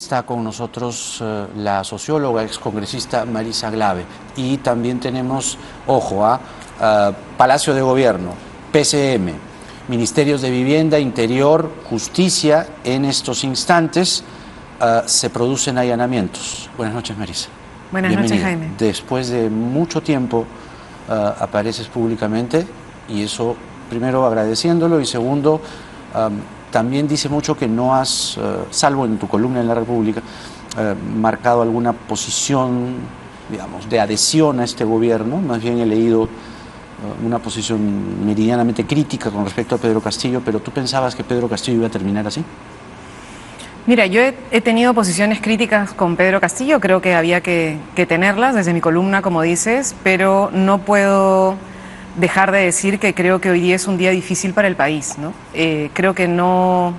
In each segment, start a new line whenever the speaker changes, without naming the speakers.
Está con nosotros la socióloga, excongresista Marisa Glave. Y también tenemos, ojo, Palacio de Gobierno, PCM, Ministerios de Vivienda, Interior, Justicia. En estos instantes se producen allanamientos. Buenas noches, Marisa.
Buenas noches, Jaime.
Después de mucho tiempo apareces públicamente y eso, primero agradeciéndolo y segundo, también dice mucho que no has, salvo en tu columna en La República, marcado alguna posición, digamos, de adhesión a este gobierno. Más bien he leído una posición meridianamente crítica con respecto a Pedro Castillo, pero ¿tú pensabas que Pedro Castillo iba a terminar así?
Mira, yo he tenido posiciones críticas con Pedro Castillo, creo que había que tenerlas desde mi columna, como dices, pero no puedo dejar de decir que creo que hoy día es un día difícil para el país, ¿no? Creo que no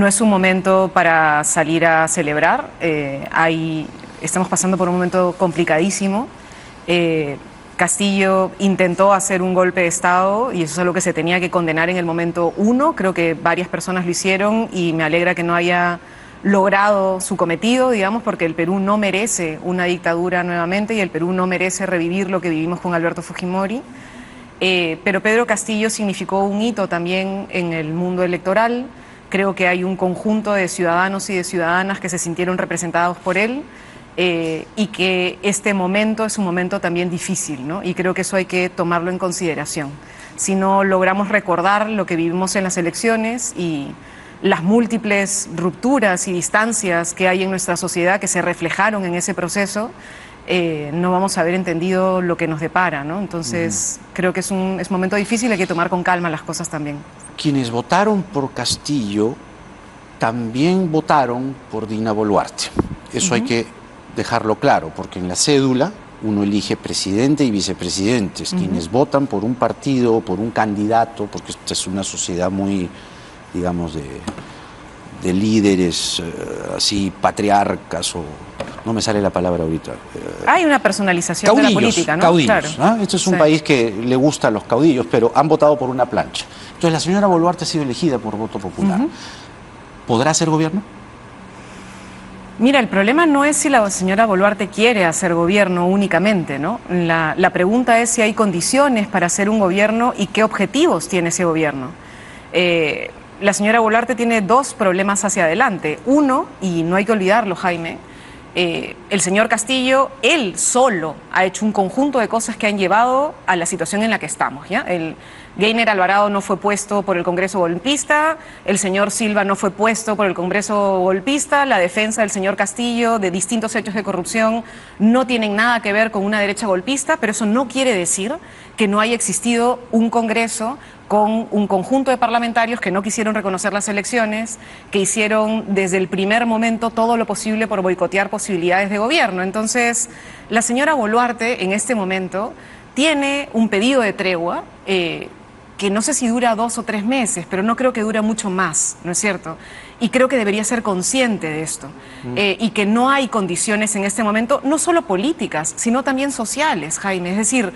es un momento para salir a celebrar. Estamos pasando por un momento complicadísimo. Castillo intentó hacer un golpe de Estado y eso es algo que se tenía que condenar en el momento uno. Creo que varias personas lo hicieron y me alegra que no haya logrado su cometido, digamos, porque el Perú no merece una dictadura nuevamente y el Perú no merece revivir lo que vivimos con Alberto Fujimori. Pero Pedro Castillo significó un hito también en el mundo electoral. Creo que hay un conjunto de ciudadanos y de ciudadanas que se sintieron representados por él y que este momento es un momento también difícil, ¿no? Y creo que eso hay que tomarlo en consideración. Si no logramos recordar lo que vivimos en las elecciones y las múltiples rupturas y distancias que hay en nuestra sociedad que se reflejaron en ese proceso, no vamos a haber entendido lo que nos depara, ¿no? Entonces, creo que es un momento difícil, hay que tomar con calma las cosas también.
Quienes votaron por Castillo también votaron por Dina Boluarte. Eso hay que dejarlo claro, porque en la cédula uno elige presidente y vicepresidentes. Quienes votan por un partido, por un candidato, porque esta es una sociedad muy, digamos, de líderes así, patriarcas o... No me sale la palabra ahorita.
Hay una personalización
caudillos,
de la política, ¿no?
Caudillos,
claro.
¿no? Este es un país que le gusta a los caudillos, pero han votado por una plancha. Entonces la señora Boluarte ha sido elegida por voto popular. ¿Podrá hacer gobierno?
Mira, el problema no es si la señora Boluarte quiere hacer gobierno únicamente, ¿no? La pregunta es si hay condiciones para hacer un gobierno y qué objetivos tiene ese gobierno. La señora Boluarte tiene dos problemas hacia adelante. Uno, y no hay que olvidarlo, Jaime, el señor Castillo, él solo ha hecho un conjunto de cosas que han llevado a la situación en la que estamos, ¿ya? El Geiner Alvarado no fue puesto por el Congreso golpista, el señor Silva no fue puesto por el Congreso golpista, la defensa del señor Castillo de distintos hechos de corrupción no tienen nada que ver con una derecha golpista, pero eso no quiere decir que no haya existido un Congreso con un conjunto de parlamentarios que no quisieron reconocer las elecciones, que hicieron desde el primer momento todo lo posible por boicotear posibilidades de gobierno. Entonces, la señora Boluarte en este momento tiene un pedido de tregua que no sé si dura 2 o 3 meses, pero no creo que dure mucho más, ¿no es cierto? Y creo que debería ser consciente de esto y que no hay condiciones en este momento, no solo políticas, sino también sociales, Jaime. Es decir,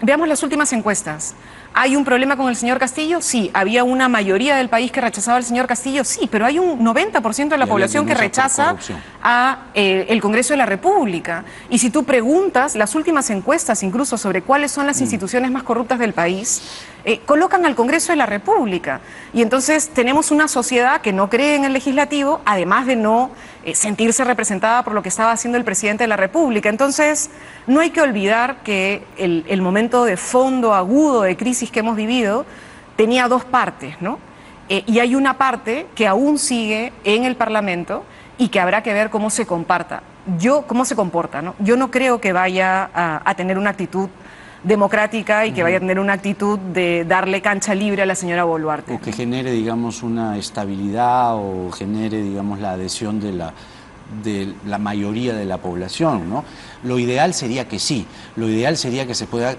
veamos las últimas encuestas. ¿Hay un problema con el señor Castillo? Sí. ¿Había una mayoría del país que rechazaba al señor Castillo? Sí, pero hay un 90% de la población que rechaza el Congreso de la República. Y si tú preguntas, las últimas encuestas incluso sobre cuáles son las instituciones más corruptas del país, colocan al Congreso de la República. Y entonces tenemos una sociedad que no cree en el legislativo, además de no sentirse representada por lo que estaba haciendo el presidente de la República. Entonces, no hay que olvidar que el momento de fondo agudo de crisis que hemos vivido tenía dos partes, ¿no? Y hay una parte que aún sigue en el Parlamento y que habrá que ver cómo se comporta, ¿no? Yo no creo que vaya a tener una actitud democrática y que vaya a tener una actitud de darle cancha libre a la señora Boluarte.
O que genere, digamos, una estabilidad o genere, digamos, la adhesión de la mayoría de la población, ¿no? Lo ideal sería que sí, lo ideal sería que se pueda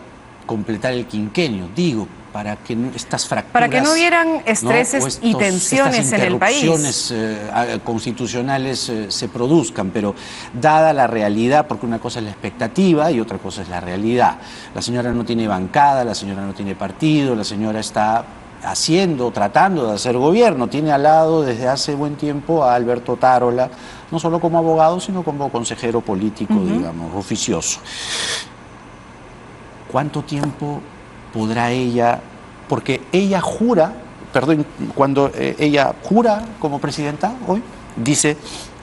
completar el quinquenio, digo, para que estas fracturas...
Para que no hubieran estreses y tensiones en el país.
Estas interrupciones constitucionales se produzcan, pero dada la realidad, porque una cosa es la expectativa y otra cosa es la realidad. La señora no tiene bancada, la señora no tiene partido, la señora está tratando de hacer gobierno. Tiene al lado desde hace buen tiempo a Alberto Tarola, no solo como abogado, sino como consejero político, digamos, oficioso. ¿Cuánto tiempo podrá ella? Porque ella jura, perdón, cuando ella jura como presidenta hoy, dice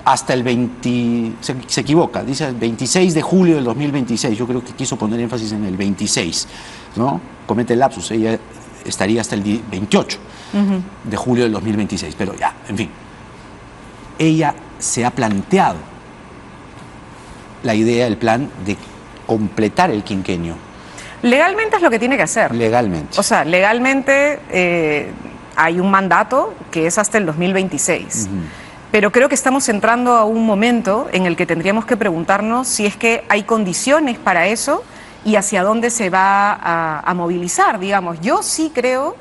hasta el 20, se equivoca, dice el 26 de julio del 2026, yo creo que quiso poner énfasis en el 26, ¿no? Comete el lapsus, ella estaría hasta el 28 de julio del 2026, pero ya, en fin. Ella se ha planteado la idea, el plan de completar el quinquenio.
Legalmente es lo que tiene que hacer.
Legalmente.
O sea, legalmente hay un mandato que es hasta el 2026. Pero creo que estamos entrando a un momento en el que tendríamos que preguntarnos si es que hay condiciones para eso y hacia dónde se va a movilizar, digamos. Yo sí creo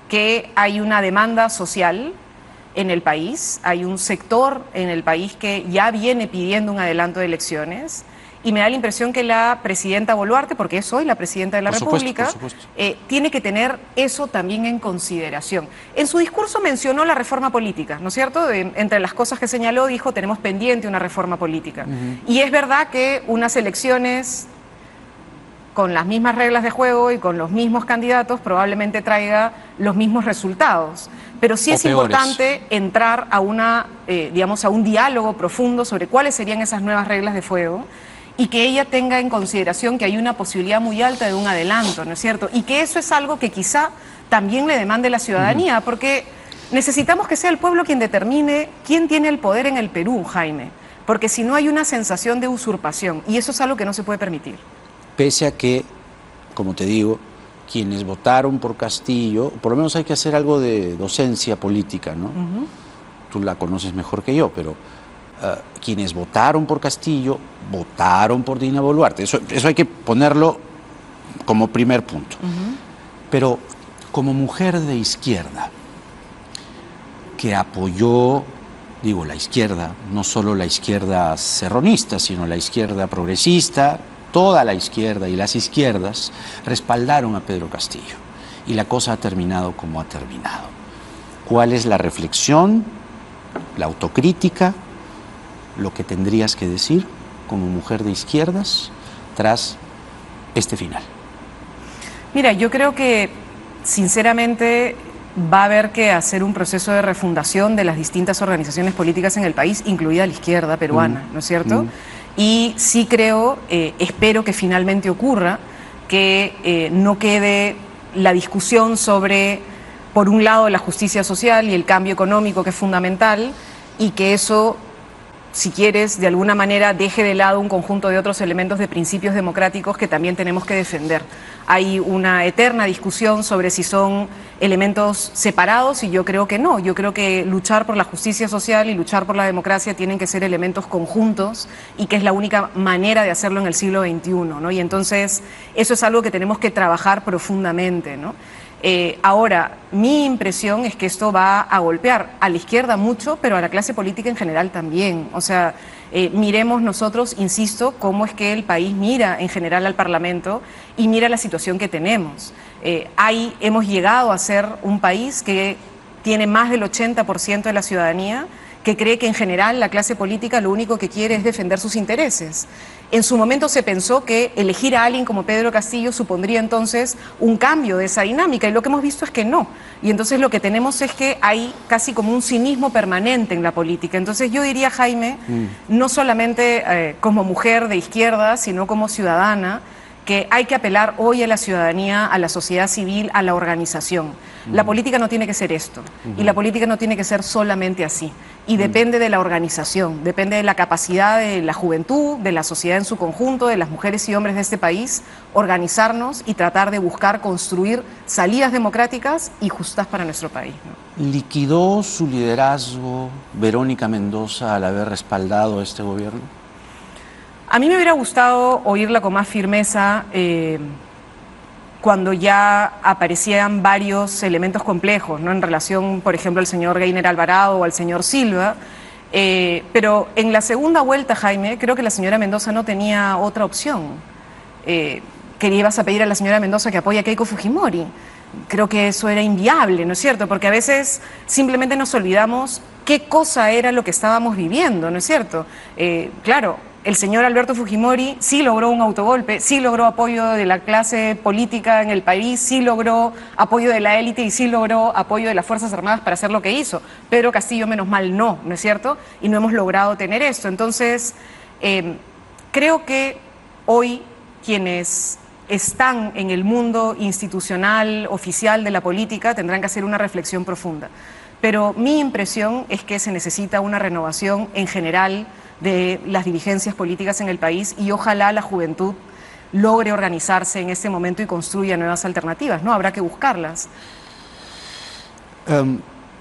que hay una demanda social en el país, hay un sector en el país que ya viene pidiendo un adelanto de elecciones. Y me da la impresión que la presidenta Boluarte, porque es hoy la presidenta de la República, tiene que tener eso también en consideración. En su discurso mencionó la reforma política, ¿no es cierto? Entre las cosas que señaló, dijo, tenemos pendiente una reforma política. Y es verdad que unas elecciones con las mismas reglas de juego y con los mismos candidatos probablemente traiga los mismos resultados. Pero sí es importante entrar a digamos, a un diálogo profundo sobre cuáles serían esas nuevas reglas de juego, y que ella tenga en consideración que hay una posibilidad muy alta de un adelanto, ¿no es cierto? Y que eso es algo que quizá también le demande la ciudadanía, porque necesitamos que sea el pueblo quien determine quién tiene el poder en el Perú, Jaime, porque si no hay una sensación de usurpación, y eso es algo que no se puede permitir.
Pese a que, como te digo, quienes votaron por Castillo, por lo menos hay que hacer algo de docencia política, ¿no? Tú la conoces mejor que yo, pero quienes votaron por Castillo, votaron por Dina Boluarte. Eso hay que ponerlo como primer punto. Pero como mujer de izquierda, que apoyó, digo, la izquierda, no solo la izquierda serronista, sino la izquierda progresista, toda la izquierda y las izquierdas respaldaron a Pedro Castillo. Y la cosa ha terminado como ha terminado. ¿Cuál es la reflexión, la autocrítica, lo que tendrías que decir como mujer de izquierdas tras este final?
Mira, yo creo que sinceramente va a haber que hacer un proceso de refundación de las distintas organizaciones políticas en el país, incluida la izquierda peruana, ¿no es cierto? Y sí creo, espero que finalmente ocurra, que no quede la discusión sobre, por un lado, la justicia social y el cambio económico, que es fundamental, y que eso, si quieres, de alguna manera deje de lado un conjunto de otros elementos de principios democráticos que también tenemos que defender. Hay una eterna discusión sobre si son elementos separados y yo creo que no. Yo creo que luchar por la justicia social y luchar por la democracia tienen que ser elementos conjuntos y que es la única manera de hacerlo en el siglo XXI, ¿no? Y entonces eso es algo que tenemos que trabajar profundamente, ¿no? Ahora, mi impresión es que esto va a golpear a la izquierda mucho, pero a la clase política en general también. O sea, miremos nosotros, insisto, cómo es que el país mira en general al Parlamento y mira la situación que tenemos. Hemos llegado a ser un país que tiene más del 80% de la ciudadanía que cree que en general la clase política lo único que quiere es defender sus intereses. En su momento se pensó que elegir a alguien como Pedro Castillo supondría entonces un cambio de esa dinámica y lo que hemos visto es que no. Y entonces lo que tenemos es que hay casi como un cinismo permanente en la política. Entonces yo diría, Jaime, no solamente como mujer de izquierda, sino como ciudadana, que hay que apelar hoy a la ciudadanía, a la sociedad civil, a la organización. La política no tiene que ser esto, y la política no tiene que ser solamente así. Y depende de la organización, depende de la capacidad de la juventud, de la sociedad en su conjunto, de las mujeres y hombres de este país, organizarnos y tratar de buscar construir salidas democráticas y justas para nuestro país, ¿no?
¿Liquidó su liderazgo Verónica Mendoza al haber respaldado a este gobierno?
A mí me hubiera gustado oírla con más firmeza cuando ya aparecían varios elementos complejos, ¿no? En relación, por ejemplo, al señor Geiner Alvarado o al señor Silva. Pero en la segunda vuelta, Jaime, creo que la señora Mendoza no tenía otra opción. Que le ibas a pedir a la señora Mendoza que apoye a Keiko Fujimori. creo que eso era inviable, ¿no es cierto? Porque a veces simplemente nos olvidamos qué cosa era lo que estábamos viviendo, ¿no es cierto? Claro, el señor Alberto Fujimori sí logró un autogolpe, sí logró apoyo de la clase política en el país, sí logró apoyo de la élite y sí logró apoyo de las Fuerzas Armadas para hacer lo que hizo. Pedro Castillo, menos mal, no, ¿no es cierto? Y no hemos logrado tener esto. Entonces, creo que hoy quienes están en el mundo institucional, oficial de la política, tendrán que hacer una reflexión profunda. Pero mi impresión es que se necesita una renovación en general de las dirigencias políticas en el país y ojalá la juventud logre organizarse en este momento y construya nuevas alternativas, ¿no? Habrá que buscarlas.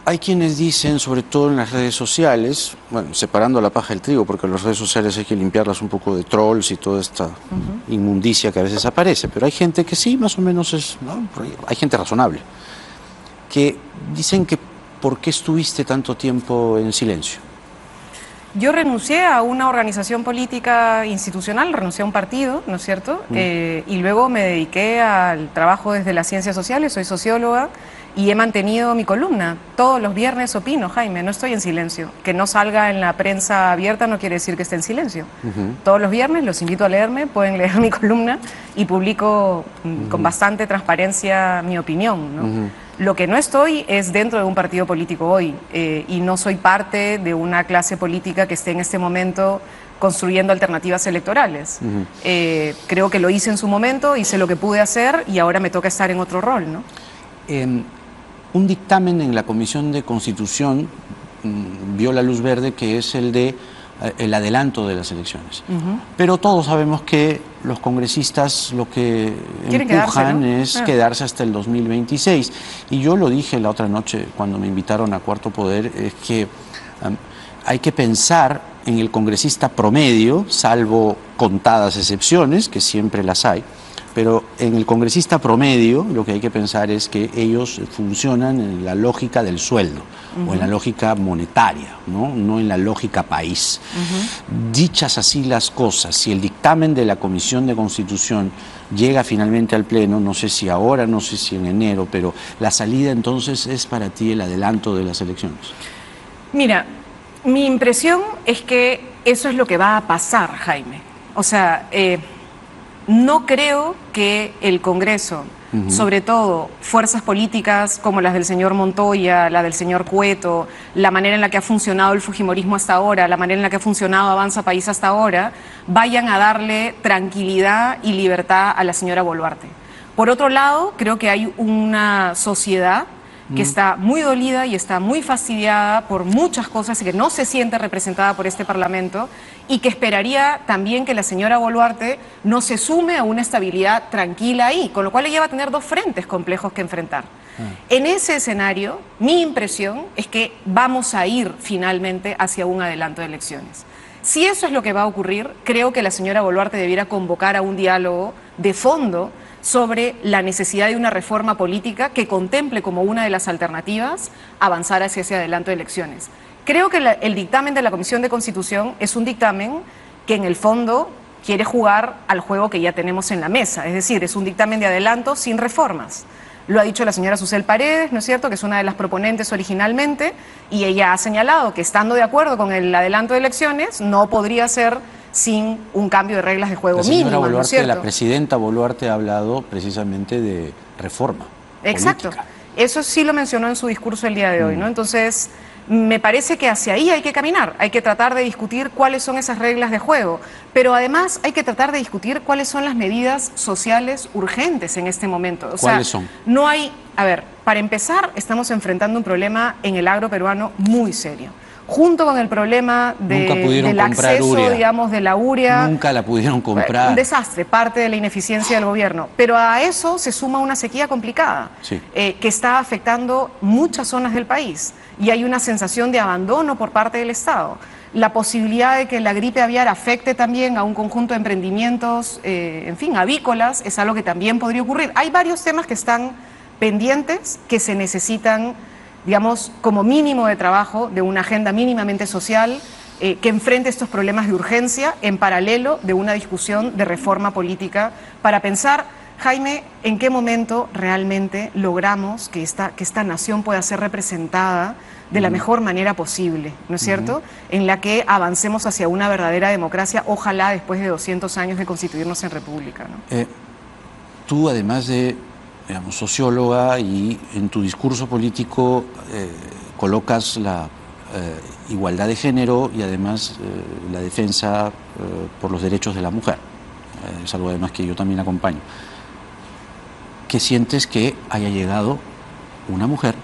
Hay quienes dicen, sobre todo en las redes sociales, bueno, separando la paja del trigo, porque en las redes sociales hay que limpiarlas un poco de trolls y toda esta inmundicia que a veces aparece, pero hay gente que sí, más o menos es, ¿no? Hay gente razonable, que dicen que ¿por qué estuviste tanto tiempo en silencio?
Yo renuncié a una organización política institucional, renuncié a un partido, ¿no es cierto? Y luego me dediqué al trabajo desde las ciencias sociales, soy socióloga y he mantenido mi columna. Todos los viernes opino, Jaime, no estoy en silencio. Que no salga en la prensa abierta no quiere decir que esté en silencio. Todos los viernes los invito a leerme, pueden leer mi columna y publico con bastante transparencia mi opinión, ¿no? Lo que no estoy es dentro de un partido político hoy y no soy parte de una clase política que esté en este momento construyendo alternativas electorales. Creo que lo hice en su momento, hice lo que pude hacer y ahora me toca estar en otro rol, ¿no?
Un dictamen en la Comisión de Constitución vio la luz verde, que es el de el adelanto de las elecciones. Pero todos sabemos que los congresistas lo que empujan es quedarse hasta el 2026. Y yo lo dije la otra noche cuando me invitaron a Cuarto Poder, es que hay que pensar en el congresista promedio, salvo contadas excepciones, que siempre las hay, pero en el congresista promedio lo que hay que pensar es que ellos funcionan en la lógica del sueldo o en la lógica monetaria, no en la lógica país. Dichas así las cosas, si el dictamen de la Comisión de Constitución llega finalmente al Pleno, no sé si ahora, no sé si en enero, pero la salida entonces es para ti el adelanto de las elecciones.
Mira, mi impresión es que eso es lo que va a pasar, Jaime. O sea, no creo que el Congreso, sobre todo fuerzas políticas como las del señor Montoya, la del señor Cueto, la manera en la que ha funcionado el fujimorismo hasta ahora, la manera en la que ha funcionado Avanza País hasta ahora, vayan a darle tranquilidad y libertad a la señora Boluarte. Por otro lado, creo que hay una sociedad que está muy dolida y está muy fastidiada por muchas cosas y que no se siente representada por este Parlamento y que esperaría también que la señora Boluarte no se sume a una estabilidad tranquila ahí, con lo cual ella va a tener dos frentes complejos que enfrentar. En ese escenario, mi impresión es que vamos a ir finalmente hacia un adelanto de elecciones. Si eso es lo que va a ocurrir, creo que la señora Boluarte debiera convocar a un diálogo de fondo sobre la necesidad de una reforma política que contemple como una de las alternativas avanzar hacia ese adelanto de elecciones. Creo que el dictamen de la Comisión de Constitución es un dictamen que en el fondo quiere jugar al juego que ya tenemos en la mesa, es decir, es un dictamen de adelanto sin reformas. Lo ha dicho la señora Susel Paredes, ¿no es cierto?, que es una de las proponentes originalmente, y ella ha señalado que estando de acuerdo con el adelanto de elecciones no podría ser sin un cambio de reglas de juego mínimo,
Boluarte,
¿no es cierto?
La presidenta Boluarte ha hablado precisamente de reforma.
Exacto.
Política.
Eso sí lo mencionó en su discurso el día de hoy, ¿no? Entonces, me parece que hacia ahí hay que caminar, hay que tratar de discutir cuáles son esas reglas de juego, pero además hay que tratar de discutir cuáles son las medidas sociales urgentes en este momento. O
¿Cuáles
sea,
son?
No hay, a ver, para empezar, estamos enfrentando un problema en el agro peruano muy serio. Junto con el problema del acceso,
urea.
Digamos, de la urea.
Nunca la pudieron comprar.
Un desastre, parte de la ineficiencia del gobierno. Pero a eso se suma una sequía complicada,
sí,
que está afectando muchas zonas del país. Y hay una sensación de abandono por parte del Estado. La posibilidad de que la gripe aviar afecte también a un conjunto de emprendimientos, en fin, avícolas, es algo que también podría ocurrir. Hay varios temas que están pendientes, que se necesitan, digamos, como mínimo de trabajo de una agenda mínimamente social que enfrente estos problemas de urgencia en paralelo de una discusión de reforma política para pensar Jaime, ¿en qué momento realmente logramos que esta nación pueda ser representada de la mejor manera posible, ¿no es cierto? En la que avancemos hacia una verdadera democracia, ojalá después de 200 años de constituirnos en república, ¿no?
Tú, además de, digamos, socióloga, y en tu discurso político colocas la igualdad de género y además la defensa por los derechos de la mujer. Es algo además que yo también acompaño. ¿Qué sientes que haya llegado una mujer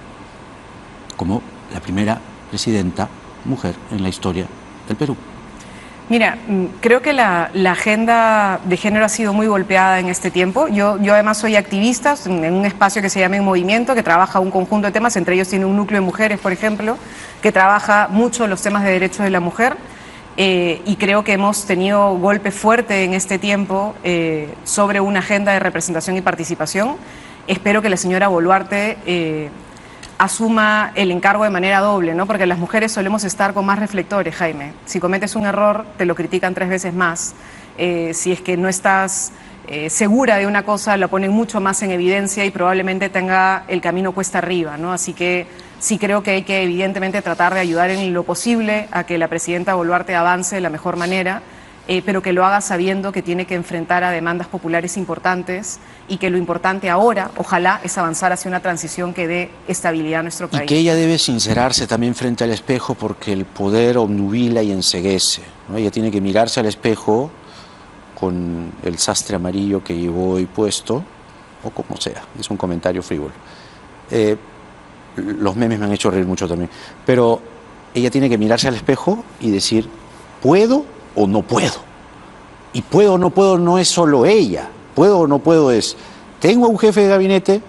como la primera presidenta mujer en la historia del Perú?
Mira, creo que la agenda de género ha sido muy golpeada en este tiempo. Yo además soy activista en un espacio que se llama En Movimiento, que trabaja un conjunto de temas, entre ellos tiene un núcleo de mujeres, por ejemplo, que trabaja mucho los temas de derechos de la mujer. Y creo que hemos tenido golpe fuerte en este tiempo sobre una agenda de representación y participación. Espero que la señora Boluarte asuma el encargo de manera doble, ¿no? Porque las mujeres solemos estar con más reflectores, Jaime. Si cometes un error, te lo critican 3 veces más. Si es que no estás segura de una cosa, la ponen mucho más en evidencia y probablemente tenga el camino cuesta arriba, ¿no? Así que sí creo que hay que evidentemente tratar de ayudar en lo posible a que la presidenta Boluarte avance de la mejor manera, pero que lo haga sabiendo que tiene que enfrentar a demandas populares importantes y que lo importante ahora, ojalá, es avanzar hacia una transición que dé estabilidad a nuestro país.
Y que ella debe sincerarse también frente al espejo, porque el poder obnubila y enceguece, ¿no? Ella tiene que mirarse al espejo con el sastre amarillo que llevó hoy puesto, o como sea, es un comentario frívolo. Los memes me han hecho reír mucho también, pero ella tiene que mirarse al espejo y decir, ¿puedo o no puedo? Y puedo o no puedo no es solo ella, puedo o no puedo es, tengo un jefe de gabinete,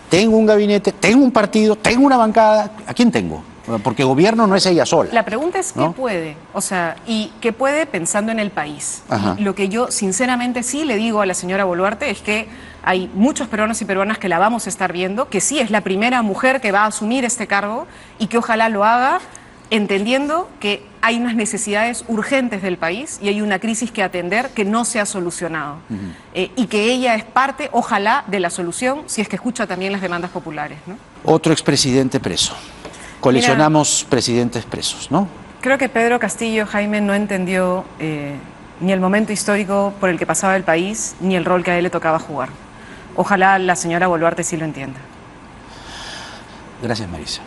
tengo un gabinete, tengo un partido, tengo una bancada, ¿a quién tengo? Porque gobierno no es ella sola.
La pregunta es
¿no?
qué puede, o sea, y qué puede pensando en el país. Lo que yo sinceramente sí le digo a la señora Boluarte es que hay muchos peruanos y peruanas que la vamos a estar viendo, que sí es la primera mujer que va a asumir este cargo y que ojalá lo haga entendiendo que hay unas necesidades urgentes del país y hay una crisis que atender que no se ha solucionado. Y que ella es parte, ojalá, de la solución si es que escucha también las demandas populares, ¿no?
Otro expresidente preso. Coleccionamos presidentes presos, ¿no?
Creo que Pedro Castillo, Jaime, no entendió ni el momento histórico por el que pasaba el país, ni el rol que a él le tocaba jugar. Ojalá la señora Boluarte sí lo entienda.
Gracias, Marisa.